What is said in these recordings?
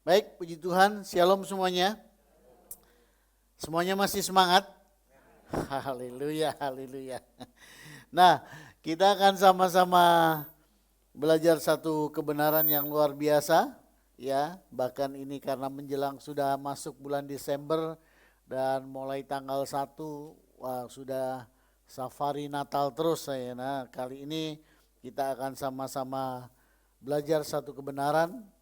Baik, puji Tuhan, shalom semuanya. Semuanya masih semangat? Haleluya, haleluya. Nah, kita akan sama-sama belajar satu kebenaran yang luar biasa, ya. Bahkan ini karena menjelang sudah masuk bulan Desember dan mulai tanggal 1, wah sudah safari Natal terus saya. Nah, kali ini kita akan sama-sama belajar satu kebenaran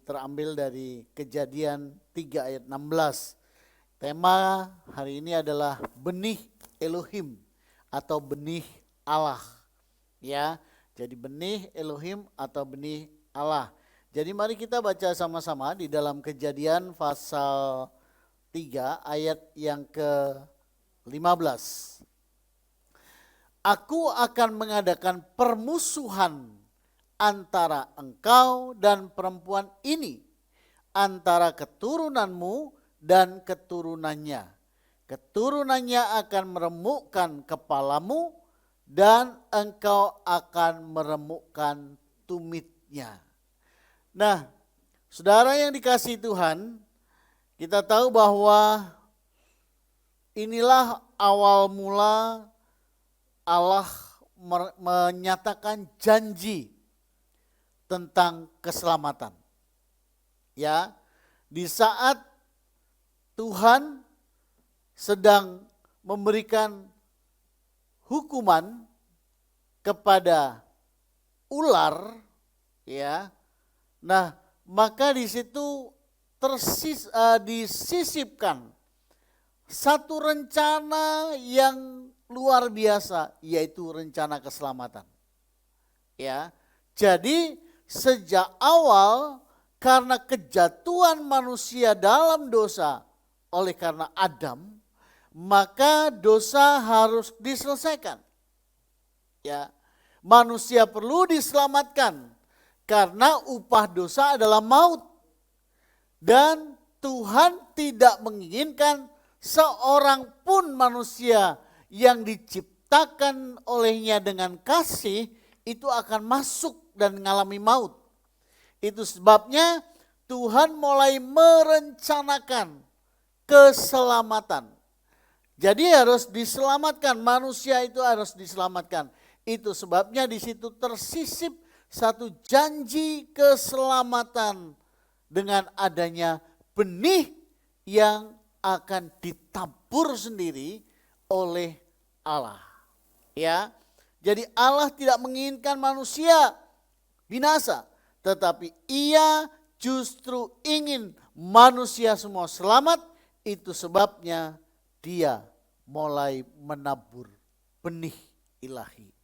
terambil dari Kejadian 3 ayat 16. Tema hari ini adalah benih Elohim atau benih Allah. Ya, jadi benih Elohim atau benih Allah. Jadi mari kita baca sama-sama di dalam Kejadian pasal 3 ayat yang ke-15. Aku akan mengadakan permusuhan antara engkau dan perempuan ini, antara keturunanmu dan keturunannya. Keturunannya akan meremukkan kepalamu dan engkau akan meremukkan tumitnya. Nah, saudara yang dikasihi Tuhan, kita tahu bahwa inilah awal mula Allah menyatakan janji tentang keselamatan. Ya, di saat Tuhan sedang memberikan hukuman kepada ular, ya. Nah, maka di situ disisipkan satu rencana yang luar biasa, yaitu rencana keselamatan. Ya. Jadi sejak awal karena kejatuhan manusia dalam dosa oleh karena Adam, maka dosa harus diselesaikan. Ya, manusia perlu diselamatkan karena upah dosa adalah maut. Dan Tuhan tidak menginginkan seorang pun manusia yang diciptakan olehnya dengan kasih itu akan masuk dan mengalami maut. Itu sebabnya Tuhan mulai merencanakan keselamatan. Jadi harus diselamatkan, manusia itu harus diselamatkan. Itu sebabnya di situ tersisip satu janji keselamatan dengan adanya benih yang akan ditabur sendiri oleh Allah. Ya. Jadi Allah tidak menginginkan manusia binasa, tetapi Ia justru ingin manusia semua selamat. Itu sebabnya Dia mulai menabur benih ilahi.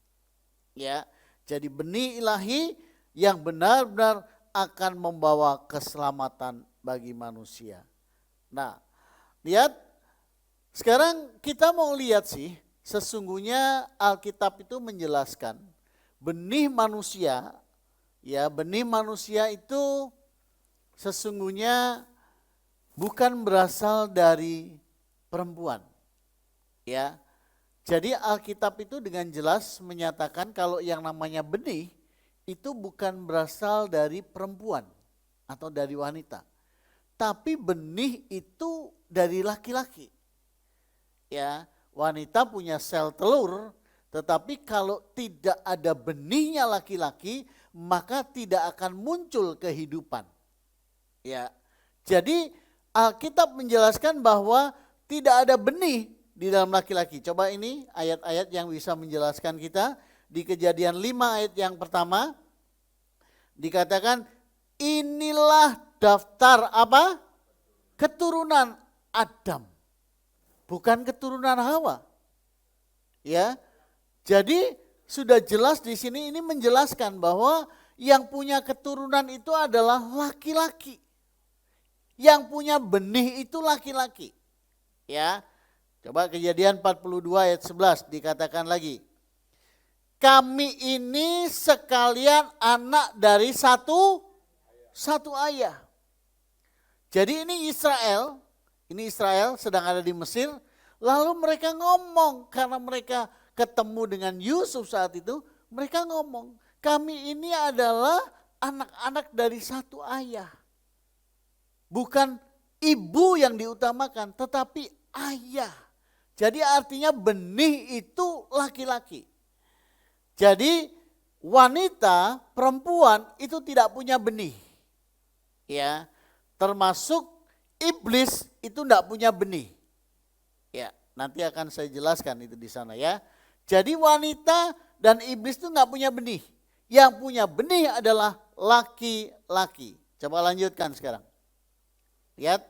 Ya, jadi benih ilahi yang benar-benar akan membawa keselamatan bagi manusia. Nah, lihat sekarang kita mau lihat sih, sesungguhnya Alkitab itu menjelaskan benih manusia, ya benih manusia itu sesungguhnya bukan berasal dari perempuan. Ya. Jadi Alkitab itu dengan jelas menyatakan kalau yang namanya benih itu bukan berasal dari perempuan atau dari wanita. Tapi benih itu dari laki-laki. Ya, wanita punya sel telur, tetapi kalau tidak ada benihnya laki-laki, maka tidak akan muncul kehidupan. Ya, jadi Alkitab menjelaskan bahwa tidak ada benih di dalam laki-laki. Coba ini ayat-ayat yang bisa menjelaskan kita. Di Kejadian 5 ayat yang pertama dikatakan inilah daftar apa? Keturunan Adam. Bukan keturunan Hawa. Ya. Jadi sudah jelas di sini ini menjelaskan bahwa yang punya keturunan itu adalah laki-laki. Yang punya benih itu laki-laki. Ya. Coba Kejadian 42 ayat 11 dikatakan lagi. Kami ini sekalian anak dari satu ayah. Jadi ini Israel sedang ada di Mesir, lalu mereka ngomong karena mereka ketemu dengan Yusuf saat itu, mereka ngomong, kami ini adalah anak-anak dari satu ayah. Bukan ibu yang diutamakan, tetapi ayah. Jadi artinya benih itu laki-laki. Jadi wanita, perempuan itu tidak punya benih. Ya, termasuk iblis itu tidak punya benih. Ya, nanti akan saya jelaskan itu di sana ya. Jadi wanita dan iblis itu nggak punya benih. Yang punya benih adalah laki-laki. Coba lanjutkan sekarang. Lihat.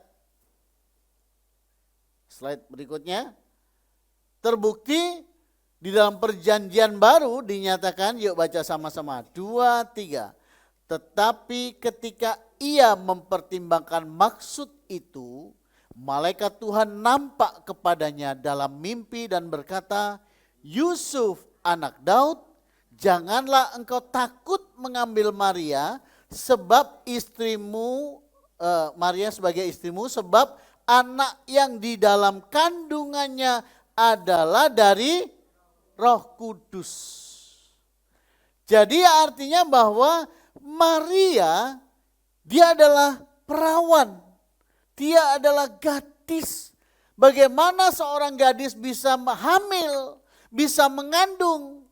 Slide berikutnya. Terbukti di dalam perjanjian baru dinyatakan, yuk baca sama-sama. 2, 3. Tetapi ketika ia mempertimbangkan maksud itu, malaikat Tuhan nampak kepadanya dalam mimpi dan berkata, Yusuf anak Daud, janganlah engkau takut mengambil Maria sebab istrimu, Maria sebagai istrimu, sebab anak yang di dalam kandungannya adalah dari Roh Kudus. Jadi artinya bahwa Maria dia adalah perawan, dia adalah gadis. Bagaimana seorang gadis bisa hamil, bisa mengandung?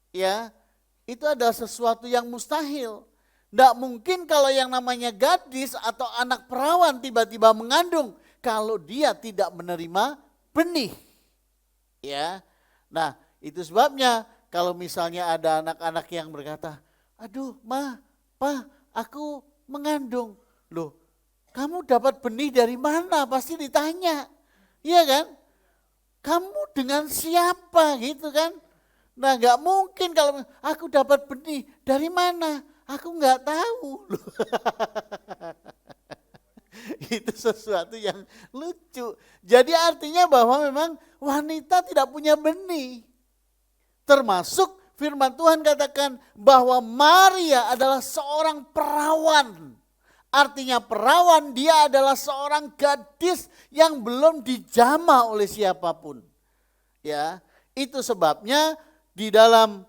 Ya, itu adalah sesuatu yang mustahil. Tidak mungkin kalau yang namanya gadis atau anak perawan tiba-tiba mengandung kalau dia tidak menerima benih. Ya, nah itu sebabnya kalau misalnya ada anak-anak yang berkata, aduh ma, pa, aku mengandung. Loh, kamu dapat benih dari mana? Pasti ditanya. Iya kan? Kamu dengan siapa gitu kan? Nah gak mungkin kalau aku dapat benih dari mana? Aku gak tahu. Loh. Itu sesuatu yang lucu. Jadi artinya bahwa memang wanita tidak punya benih. Termasuk firman Tuhan katakan bahwa Maria adalah seorang perawan. Artinya perawan, dia adalah seorang gadis yang belum dijamah oleh siapapun. Ya, itu sebabnya di dalam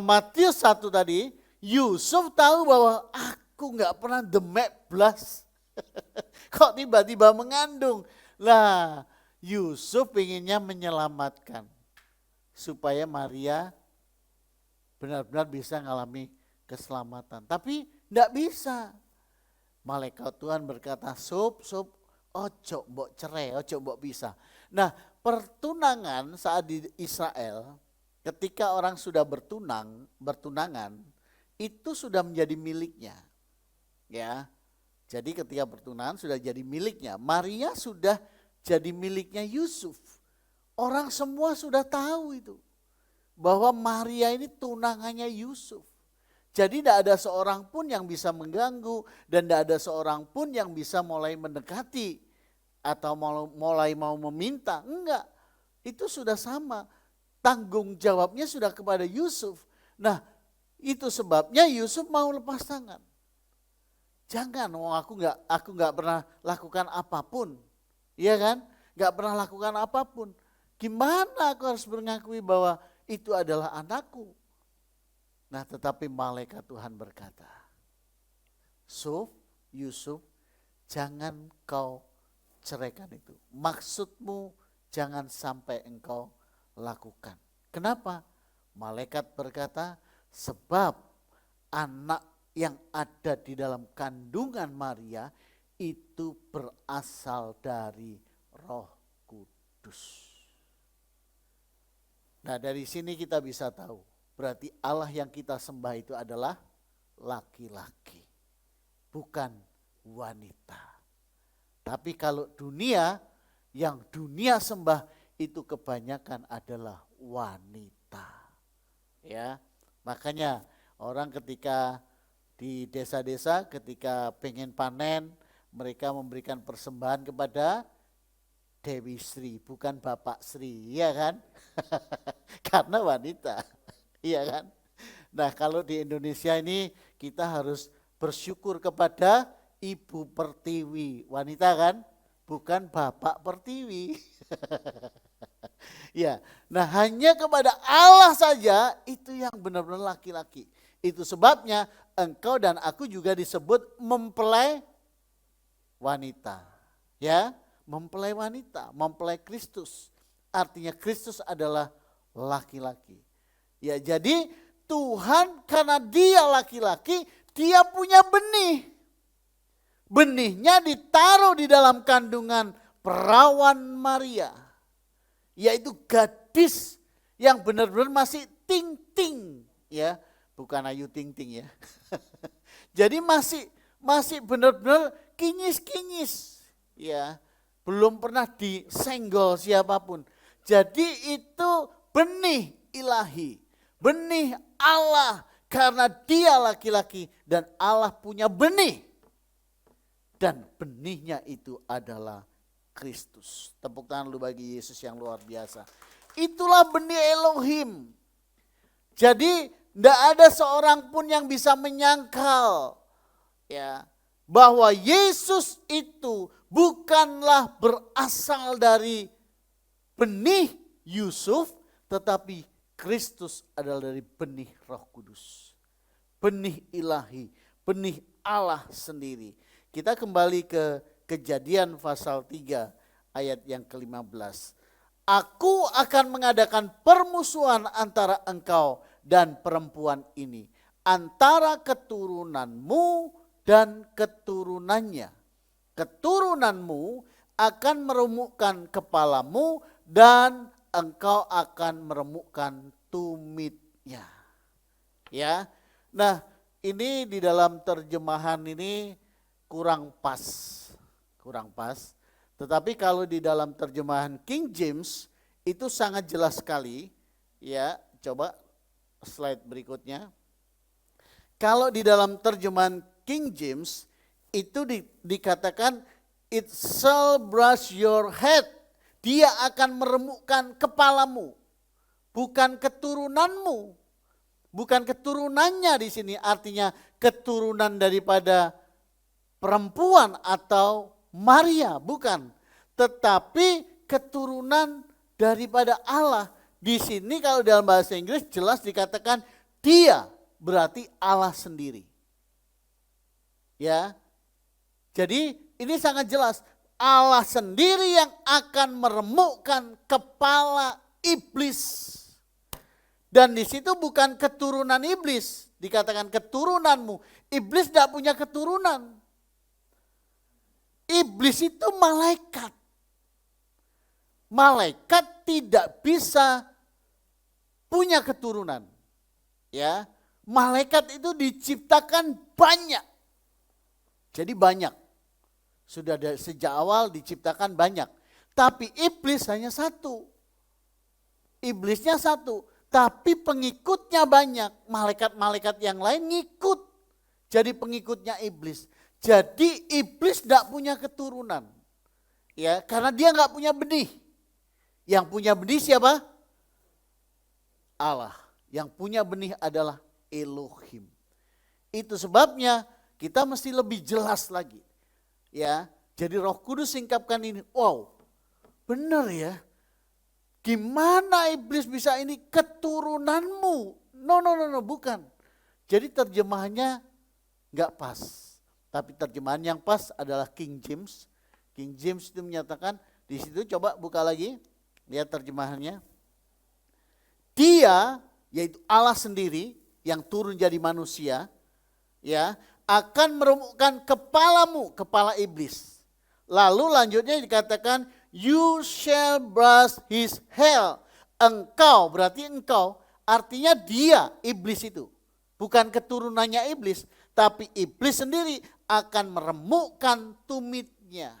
Matius 1 tadi, Yusuf tahu bahwa aku gak pernah demek blas. Kok tiba-tiba mengandung? Lah, Yusuf inginnya menyelamatkan supaya Maria benar-benar bisa mengalami keselamatan. Tapi tidak bisa. Malaikat Tuhan berkata, sup, ojo mbok cerai, ojo mbok bisa. Nah, pertunangan saat di Israel, ketika orang sudah bertunangan, itu sudah menjadi miliknya. Ya. Jadi ketika pertunangan sudah jadi miliknya. Maria sudah jadi miliknya Yusuf. Orang semua sudah tahu itu. Bahwa Maria ini tunangannya Yusuf. Jadi tidak ada seorang pun yang bisa mengganggu. Dan tidak ada seorang pun yang bisa mulai mendekati. Atau mulai mau meminta. Enggak. Itu sudah sama. Tanggung jawabnya sudah kepada Yusuf. Nah itu sebabnya Yusuf mau lepas tangan. Jangan, aku nggak pernah lakukan apapun, iya kan? Nggak pernah lakukan apapun. Gimana aku harus mengakui bahwa itu adalah anakku? Nah, tetapi malaikat Tuhan berkata, Yusuf, jangan kau ceraikan itu. Maksudmu jangan sampai engkau lakukan. Kenapa? Malaikat berkata, sebab anak yang ada di dalam kandungan Maria itu berasal dari Roh Kudus. Nah dari sini kita bisa tahu, berarti Allah yang kita sembah itu adalah laki-laki, bukan wanita. Tapi kalau dunia, yang dunia sembah itu kebanyakan adalah wanita. Ya, makanya orang ketika di desa-desa ketika pengen panen, mereka memberikan persembahan kepada Dewi Sri, bukan Bapak Sri, iya kan? Karena wanita, iya kan? Nah kalau di Indonesia ini kita harus bersyukur kepada Ibu Pertiwi, wanita kan? Bukan Bapak Pertiwi. Ya, nah hanya kepada Allah saja itu yang benar-benar laki-laki. Itu sebabnya engkau dan aku juga disebut mempelai wanita. Ya, mempelai wanita, mempelai Kristus. Artinya Kristus adalah laki-laki. Ya, jadi Tuhan karena dia laki-laki, dia punya benih. Benihnya ditaruh di dalam kandungan perawan Maria. Yaitu gadis yang benar-benar masih ting-ting. Ya, bukan Ayu ting-ting ya. Jadi masih benar-benar kinyis-kinyis. Ya, belum pernah disenggol siapapun. Jadi itu benih ilahi, benih Allah karena dia laki-laki dan Allah punya benih. Dan benihnya itu adalah Kristus. Tepuk tangan lu bagi Yesus yang luar biasa. Itulah benih Elohim. Jadi tidak ada seorang pun yang bisa menyangkal ya bahwa Yesus itu bukanlah berasal dari benih Yusuf, tetapi Kristus adalah dari benih Roh Kudus. Benih ilahi, benih Allah sendiri. Kita kembali ke Kejadian pasal 3 ayat yang ke-15. Aku akan mengadakan permusuhan antara engkau dan perempuan ini, antara keturunanmu dan keturunannya. Keturunanmu akan meremukkan kepalamu dan engkau akan meremukkan tumitnya. Ya. Nah, ini di dalam terjemahan ini kurang pas. Tetapi kalau di dalam terjemahan King James itu sangat jelas sekali. Ya, coba slide berikutnya. Kalau di dalam terjemahan King James itu dikatakan it shall brush your head. Dia akan meremukkan kepalamu, bukan keturunanmu. Bukan keturunannya di sini, artinya keturunan daripada perempuan atau Maria, bukan. Tetapi keturunan daripada Allah. Di sini kalau dalam bahasa Inggris jelas dikatakan dia, berarti Allah sendiri. Ya. Jadi ini sangat jelas, Allah sendiri yang akan meremukkan kepala iblis. Dan di situ bukan keturunan iblis, dikatakan keturunanmu. Iblis tidak punya keturunan. Iblis itu malaikat. Malaikat tidak bisa punya keturunan. Ya, malaikat itu diciptakan banyak. Jadi banyak. Sudah sejak awal diciptakan banyak. Tapi iblis hanya satu. Iblisnya satu. Tapi pengikutnya banyak. Malaikat-malaikat yang lain ngikut. Jadi pengikutnya iblis. Jadi iblis tidak punya keturunan. Ya, karena dia nggak punya benih. Yang punya benih siapa? Allah. Yang punya benih adalah Elohim. Itu sebabnya kita mesti lebih jelas lagi. Ya, jadi Roh Kudus singkapkan ini. Wow, benar ya. Gimana iblis bisa ini keturunanmu? No, bukan. Jadi terjemahannya nggak pas. Tapi terjemahan yang pas adalah King James. King James itu menyatakan, di situ coba buka lagi, lihat terjemahannya. Dia, yaitu Allah sendiri yang turun jadi manusia, ya, akan meremukkan kepalamu, kepala iblis. Lalu lanjutnya dikatakan, you shall brush his hair. Engkau, berarti engkau, artinya dia, iblis itu. Bukan keturunannya iblis, tapi iblis sendiri akan meremukkan tumitnya.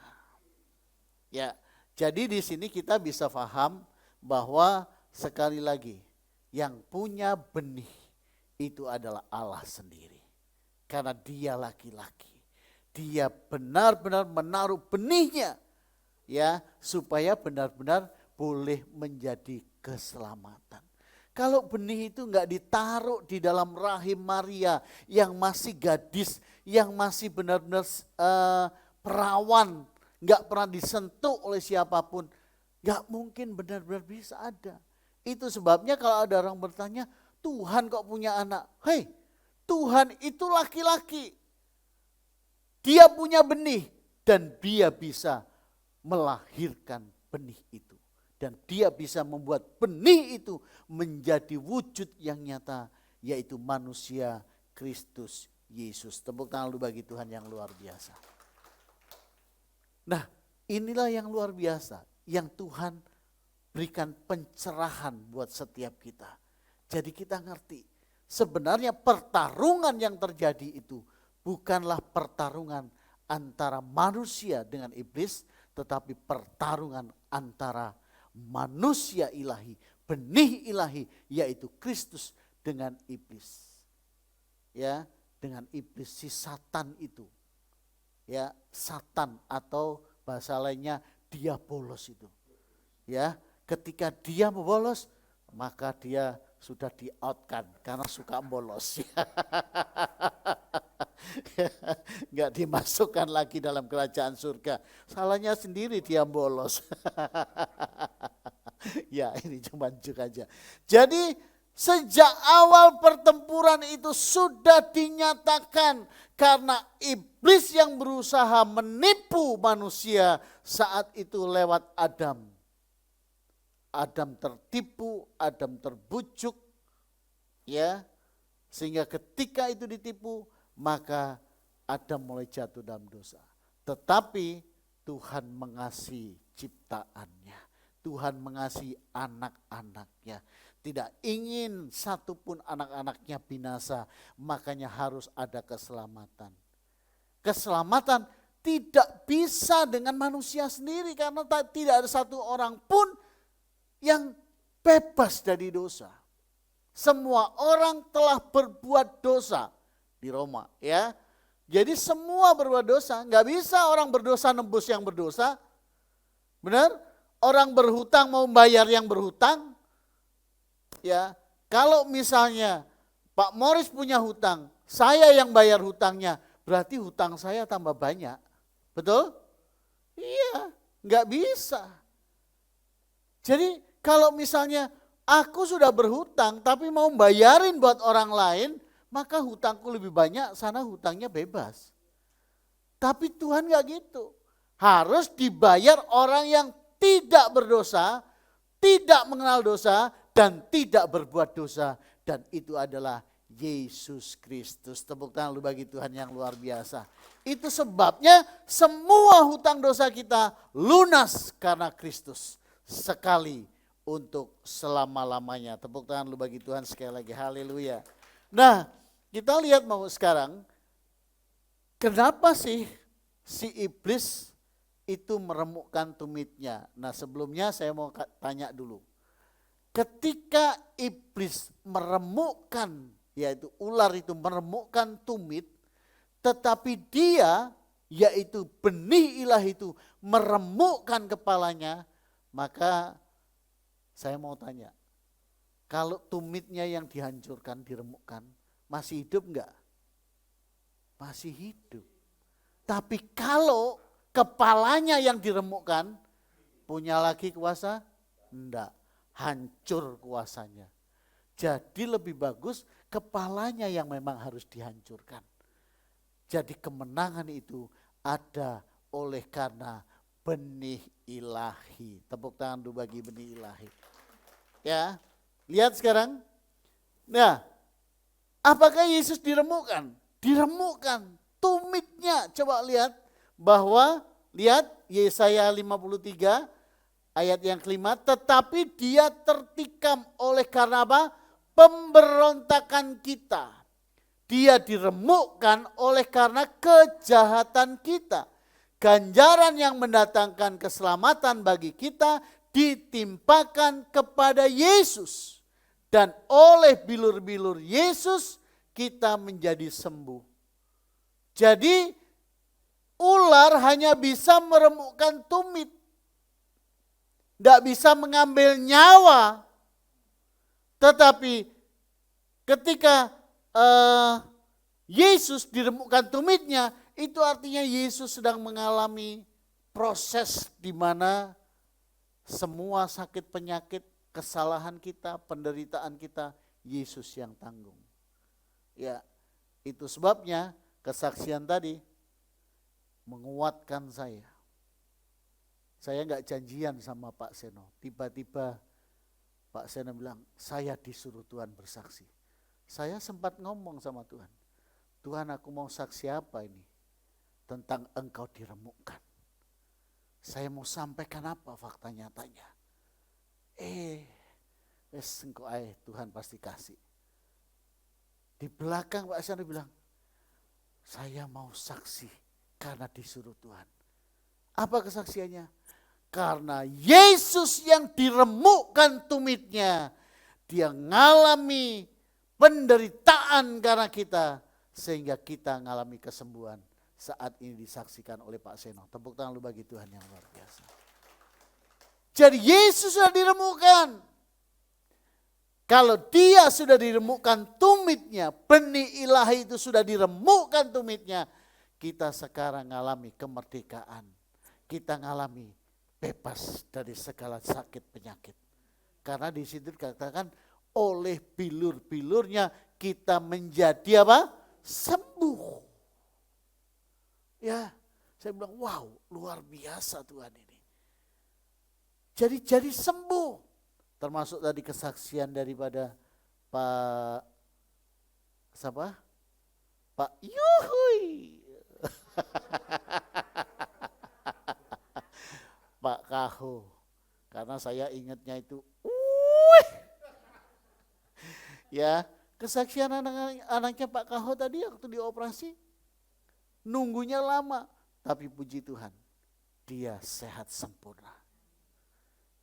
Ya, jadi di sini kita bisa paham bahwa sekali lagi yang punya benih itu adalah Allah sendiri. Karena dia laki-laki. Dia benar-benar menaruh benihnya ya supaya benar-benar boleh menjadi keselamatan. Kalau benih itu enggak ditaruh di dalam rahim Maria yang masih gadis, yang masih benar-benar perawan, enggak pernah disentuh oleh siapapun, enggak mungkin benar-benar bisa ada. Itu sebabnya kalau ada orang bertanya, Tuhan kok punya anak? Hei, Tuhan itu laki-laki. Dia punya benih. Dan dia bisa melahirkan benih itu. Dan dia bisa membuat benih itu menjadi wujud yang nyata, yaitu manusia Kristus Yesus. Tepuk tangan dulu bagi Tuhan yang luar biasa. Nah, inilah yang luar biasa, yang Tuhan berikan pencerahan buat setiap kita. Jadi kita ngerti, sebenarnya pertarungan yang terjadi itu bukanlah pertarungan antara manusia dengan iblis, tetapi pertarungan antara manusia ilahi, benih ilahi, yaitu Kristus dengan iblis. Ya, dengan iblis, si Satan itu. Ya, Satan atau bahasa lainnya diabolos itu. Ya, ketika dia membolos, maka dia sudah di-out-kan karena suka bolos. Enggak dimasukkan lagi dalam kerajaan surga. Salahnya sendiri dia bolos. Ya, ini cuma juk aja. Jadi sejak awal pertempuran itu sudah dinyatakan karena iblis yang berusaha menipu manusia saat itu lewat Adam. Adam tertipu, Adam terbujuk, ya, sehingga ketika itu ditipu, maka Adam mulai jatuh dalam dosa. Tetapi Tuhan mengasihi ciptaannya, Tuhan mengasihi anak-anaknya, tidak ingin satupun anak-anaknya binasa, makanya harus ada keselamatan. Keselamatan tidak bisa dengan manusia sendiri, karena tidak ada satu orang pun yang bebas dari dosa. Semua orang telah berbuat dosa di Roma, ya. Jadi semua berbuat dosa, nggak bisa orang berdosa nembus yang berdosa. Benar? Orang berhutang mau bayar yang berhutang. Ya, kalau misalnya Pak Morris punya hutang, saya yang bayar hutangnya, berarti hutang saya tambah banyak. Betul? Iya, nggak bisa. Jadi kalau misalnya aku sudah berhutang tapi mau bayarin buat orang lain, maka hutangku lebih banyak, sana hutangnya bebas. Tapi Tuhan gak gitu. Harus dibayar orang yang tidak berdosa, tidak mengenal dosa, dan tidak berbuat dosa. Dan itu adalah Yesus Kristus. Tepuk tangan lu bagi Tuhan yang luar biasa. Itu sebabnya semua hutang dosa kita lunas karena Kristus. Sekali untuk selama-lamanya. Tepuk tangan lu bagi Tuhan sekali lagi. Haleluya. Nah, kita lihat mau sekarang, kenapa sih si iblis itu meremukkan tumitnya? Nah, sebelumnya saya mau tanya dulu. Ketika iblis meremukkan, yaitu ular itu meremukkan tumit, tetapi dia, yaitu benih ilahi itu meremukkan kepalanya, maka saya mau tanya, kalau tumitnya yang dihancurkan, diremukkan, masih hidup enggak? Masih hidup. Tapi kalau kepalanya yang diremukkan, punya lagi kuasa? Enggak, hancur kuasanya. Jadi lebih bagus kepalanya yang memang harus dihancurkan. Jadi kemenangan itu ada oleh karena benih ilahi. Tepuk tangan dulu bagi benih ilahi. Ya, lihat sekarang. Nah, apakah Yesus diremukkan? Diremukkan tumitnya. Coba lihat bahwa, lihat Yesaya 53 ayat yang kelima. Tetapi dia tertikam oleh karena apa? Pemberontakan kita. Dia diremukkan oleh karena kejahatan kita. Ganjaran yang mendatangkan keselamatan bagi kita ditimpakan kepada Yesus. Dan oleh bilur-bilur Yesus kita menjadi sembuh. Jadi ular hanya bisa meremukkan tumit. Tidak bisa mengambil nyawa. Tetapi ketika Yesus diremukkan tumitnya, itu artinya Yesus sedang mengalami proses di mana semua sakit penyakit, kesalahan kita, penderitaan kita, Yesus yang tanggung. Ya, itu sebabnya kesaksian tadi, menguatkan saya. Saya nggak janjian sama Pak Seno. Tiba-tiba Pak Seno bilang, saya disuruh Tuhan bersaksi. Saya sempat ngomong sama Tuhan, Tuhan aku mau saksi apa ini? Tentang engkau diremukkan. Saya mau sampaikan apa fakta nyatanya? Engkau Tuhan pasti kasih. Di belakang Pak Seno bilang, saya mau saksi karena disuruh Tuhan. Apa kesaksiannya? Karena Yesus yang diremukkan tumitnya, dia ngalami penderitaan karena kita, sehingga kita ngalami kesembuhan. Saat ini disaksikan oleh Pak Seno. Tepuk tangan lu bagi Tuhan yang luar biasa. Jadi Yesus sudah diremukkan. Kalau dia sudah diremukkan tumitnya, benih ilahi itu sudah diremukkan tumitnya, kita sekarang ngalami kemerdekaan. Kita ngalami bebas dari segala sakit penyakit. Karena di situ dikatakan oleh bilur-bilurnya kita menjadi apa? Sembuh. Ya, saya bilang wow, luar biasa Tuhan ini. Jadi sembuh. Termasuk tadi kesaksian daripada Pak Yuhui. Pak Kaho. Karena saya ingatnya itu, ya, kesaksian anaknya Pak Kaho tadi waktu dioperasi, nunggunya lama, tapi puji Tuhan, dia sehat sempurna.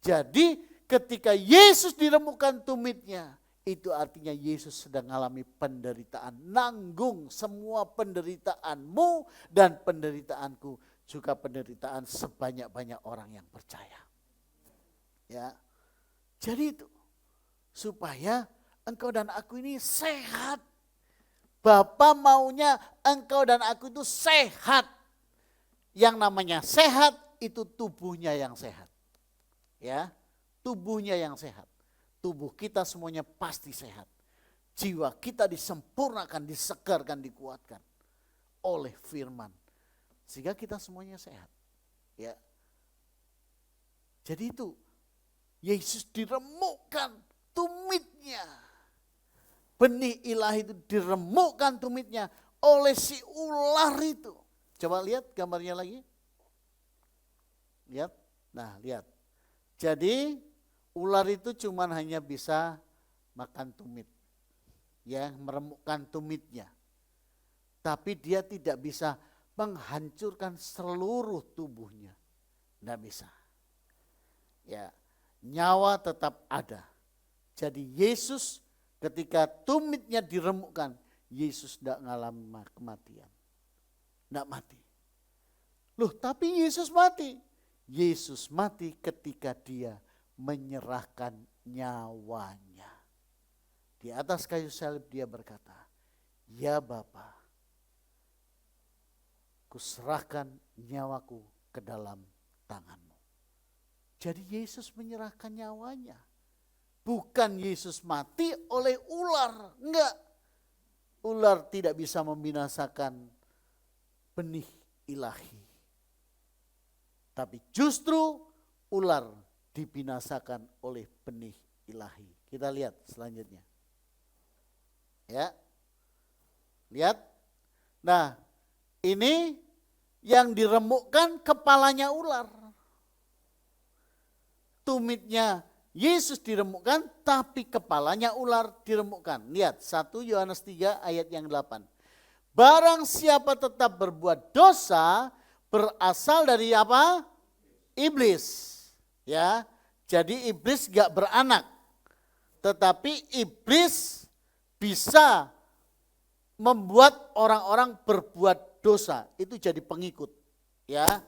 Jadi ketika Yesus diremukkan tumitnya, itu artinya Yesus sedang mengalami penderitaan, nanggung semua penderitaanmu dan penderitaanku, juga penderitaan sebanyak-banyak orang yang percaya. Ya, jadi itu supaya engkau dan aku ini sehat. Bapa maunya engkau dan aku itu sehat. Yang namanya sehat itu tubuhnya yang sehat. Ya, tubuhnya yang sehat. Tubuh kita semuanya pasti sehat. Jiwa kita disempurnakan, disegarkan, dikuatkan oleh firman. Sehingga kita semuanya sehat. Ya. Jadi itu Yesus diremukkan tumitnya. Benih ilahi itu diremukkan tumitnya oleh si ular itu. Coba lihat gambarnya lagi. Lihat. Nah, lihat. Jadi ular itu cuman hanya bisa makan tumit. Ya, meremukkan tumitnya. Tapi dia tidak bisa menghancurkan seluruh tubuhnya. Tidak bisa. Ya, nyawa tetap ada. Jadi Yesus ketika tumitnya diremukkan, Yesus tidak mengalami kematian. Tidak mati. Loh, tapi Yesus mati. Yesus mati ketika dia menyerahkan nyawanya. Di atas kayu salib dia berkata, ya Bapa, kuserahkan nyawaku ke dalam tanganmu. Jadi Yesus menyerahkan nyawanya. Bukan Yesus mati oleh ular. Enggak. Ular tidak bisa membinasakan benih ilahi. Tapi justru ular dibinasakan oleh benih ilahi. Kita lihat selanjutnya. Ya. Lihat. Nah, ini yang diremukkan kepalanya ular. Tumitnya Yesus diremukkan, tapi kepalanya ular diremukkan. Lihat 1 Yohanes 3 ayat yang 8. Barang siapa tetap berbuat dosa, berasal dari apa? Iblis. Ya, jadi iblis gak beranak. Tetapi iblis bisa membuat orang-orang berbuat dosa, itu jadi pengikut. Ya.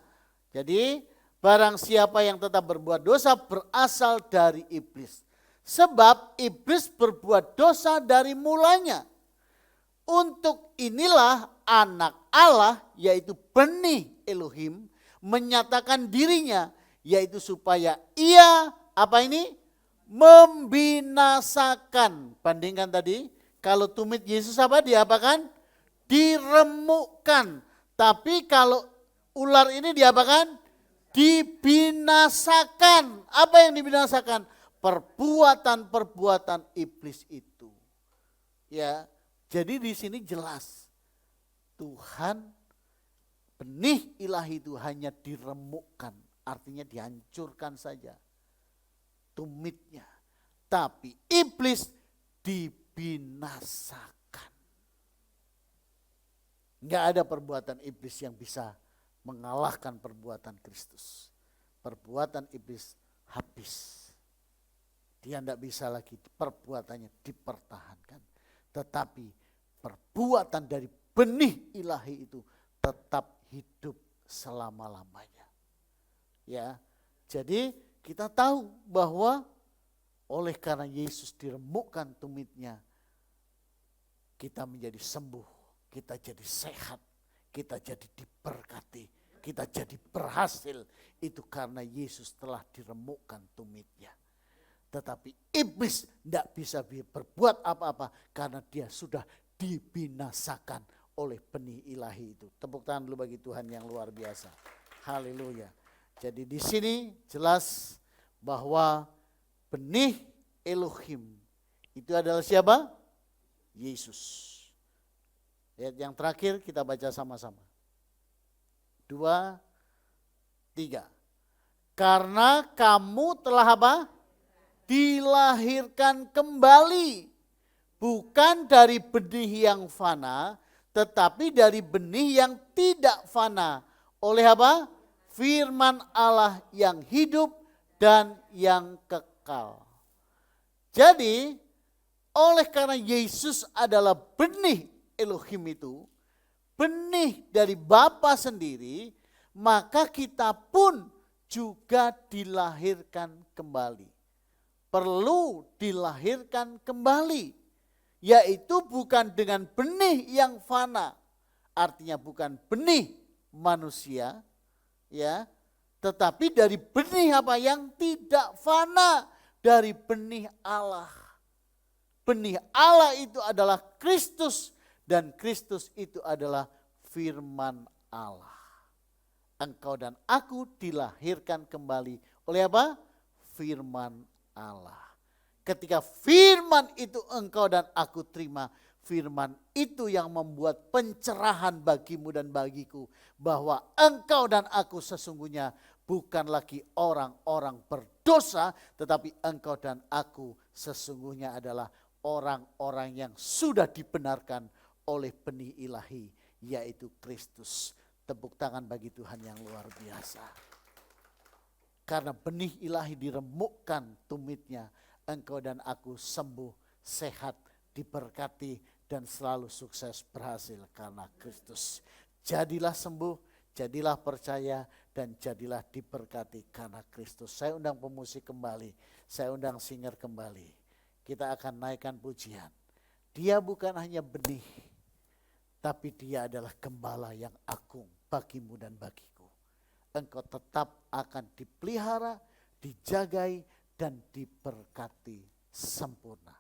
Jadi barang siapa yang tetap berbuat dosa berasal dari iblis. Sebab iblis berbuat dosa dari mulanya. Untuk inilah anak Allah, yaitu benih Elohim, menyatakan dirinya, yaitu supaya ia apa ini? Membinasakan. Bandingkan tadi, kalau tumit Yesus apa? Diapakan? Diremukkan. Tapi kalau Ular ini diapakan? Dibinasakan. Apa yang dibinasakan? Perbuatan-perbuatan iblis itu. Ya, jadi di sini jelas Tuhan, benih ilahi itu hanya diremukkan, artinya dihancurkan saja tumitnya. Tapi iblis dibinasakan. Enggak ada perbuatan iblis yang bisa mengalahkan perbuatan Kristus. Perbuatan iblis habis. Dia tidak bisa lagi perbuatannya dipertahankan. Tetapi perbuatan dari benih ilahi itu tetap hidup selama-lamanya. Ya, jadi kita tahu bahwa oleh karena Yesus diremukkan tumitnya, kita menjadi sembuh, kita jadi sehat, kita jadi diberkati, kita jadi berhasil. Itu karena Yesus telah diremukkan tumitnya. Tetapi iblis tidak bisa berbuat apa-apa karena dia sudah dibinasakan oleh benih ilahi itu. Tepuk tangan dulu bagi Tuhan yang luar biasa. Haleluya. Jadi di sini jelas bahwa benih Elohim itu adalah siapa? Yesus. Ayat yang terakhir kita baca sama-sama. 2, 3. Karena kamu telah apa? Dilahirkan kembali. Bukan dari benih yang fana, tetapi dari benih yang tidak fana. Oleh apa? Firman Allah yang hidup dan yang kekal. Jadi, oleh karena Yesus adalah benih Elohim itu, benih dari Bapa sendiri, maka kita pun juga dilahirkan kembali. Perlu dilahirkan kembali, yaitu bukan dengan benih yang fana, artinya bukan benih manusia, ya, tetapi dari benih apa yang tidak fana, dari benih Allah. Benih Allah itu adalah Kristus dan Kristus itu adalah firman Allah. Engkau dan aku dilahirkan kembali oleh apa? Firman Allah. Ketika firman itu engkau dan aku terima, firman itu yang membuat pencerahan bagimu dan bagiku bahwa engkau dan aku sesungguhnya bukan lagi orang-orang berdosa, tetapi engkau dan aku sesungguhnya adalah orang-orang yang sudah dibenarkan oleh benih ilahi, yaitu Kristus. Tepuk tangan bagi Tuhan yang luar biasa. Karena benih ilahi diremukkan tumitnya, engkau dan aku sembuh, sehat, diberkati, dan selalu sukses berhasil karena Kristus. Jadilah sembuh, jadilah percaya, dan jadilah diberkati karena Kristus. Saya undang pemusik kembali, saya undang singer kembali. Kita akan naikkan pujian. Dia bukan hanya benih, tapi dia adalah gembala yang agung bagimu dan bagiku. Engkau tetap akan dipelihara, dijagai, dan diberkati sempurna.